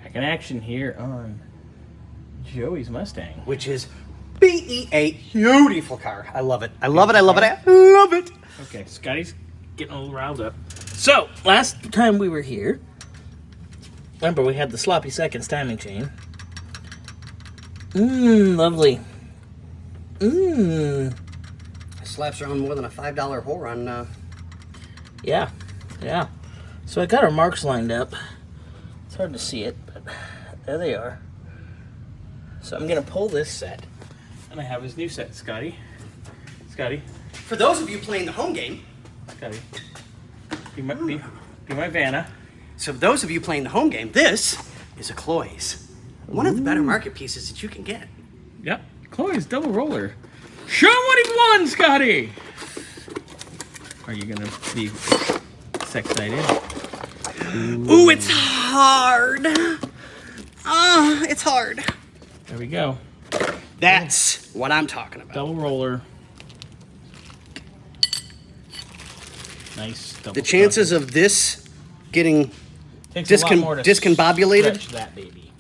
Back in action here on Joey's Mustang. Which is a beautiful car. I love it. I love it. I love it. I love it. Okay, Scotty's getting a little riled up. So, last time we were here, remember we had the sloppy seconds timing chain. Lovely. Slaps around more than a $5 whore on. Yeah. So I got our marks lined up. It's hard to see it, but there they are. So I'm gonna pull this set, and I have his new set, Scotty. For those of you playing the home game, Scotty, be my Vanna. So for those of you playing the home game, this is a Cloy's. One of the better market pieces that you can get. Yep, Chloe's double roller. Show him what he won, Scotty! Are you gonna be sex-cited? Ooh, it's hard. It's hard. There we go. That's what I'm talking about. Double roller. Nice double. The chances of this getting Takes a lot more to discombobulated. stretch that baby.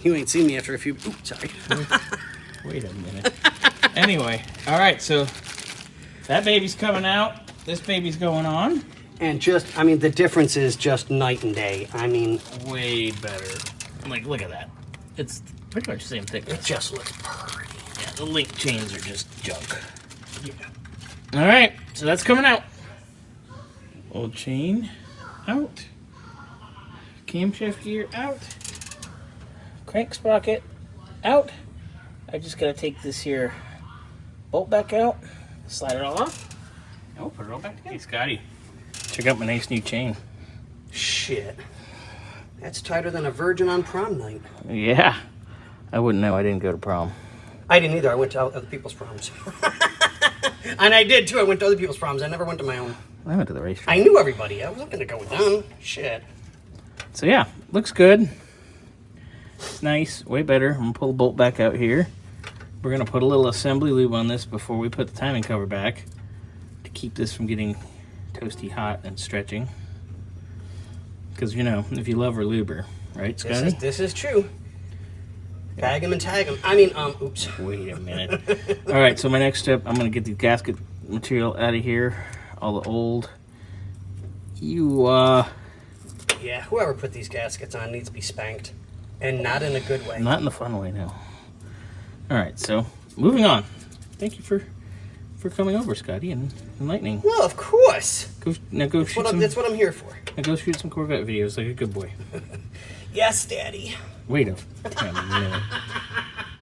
You ain't seen me after a few. Ooh, sorry. Wait a minute. Anyway, all right, so that baby's coming out. This baby's going on. And just, I mean, the difference is just night and day. I mean, Way better. Like, look at that. It's pretty much the same thickness. it just looks pretty. Yeah, the link chains are just junk. Yeah. All right, so that's coming out. Old chain out. Camshaft gear out. Crank sprocket out. I just gotta take this here bolt back out, slide it all off. Oh, put it all back together. Hey, Scotty, check out my nice new chain. Shit. That's tighter than a virgin on prom night. Yeah, I wouldn't know. I didn't go to prom. I didn't either. I went to other people's proms. And I did too. I went to other people's proms. I never went to my own. I went to the racetrack. I knew everybody. I wasn't going to go with them. Shit. So yeah, looks good. It's nice, way better. I'm gonna pull the bolt back out here. We're gonna put a little assembly lube on this before we put the timing cover back to keep this from getting toasty hot and stretching. Because, you know, if you love her, lube her, right, Scotty? This is true. Tag him and tag him. I mean, oops. Wait a minute. All right, so my next step, I'm gonna get the gasket material out of here, all the old. Yeah, whoever put these gaskets on needs to be spanked. And not in a good way. Not in the fun way, no. All right, so moving on. Thank you for coming over, Scotty, and enlightening. Well, of course. That's What I'm here for. Now go shoot some Corvette videos like a good boy. Yes, Daddy. Wait a minute.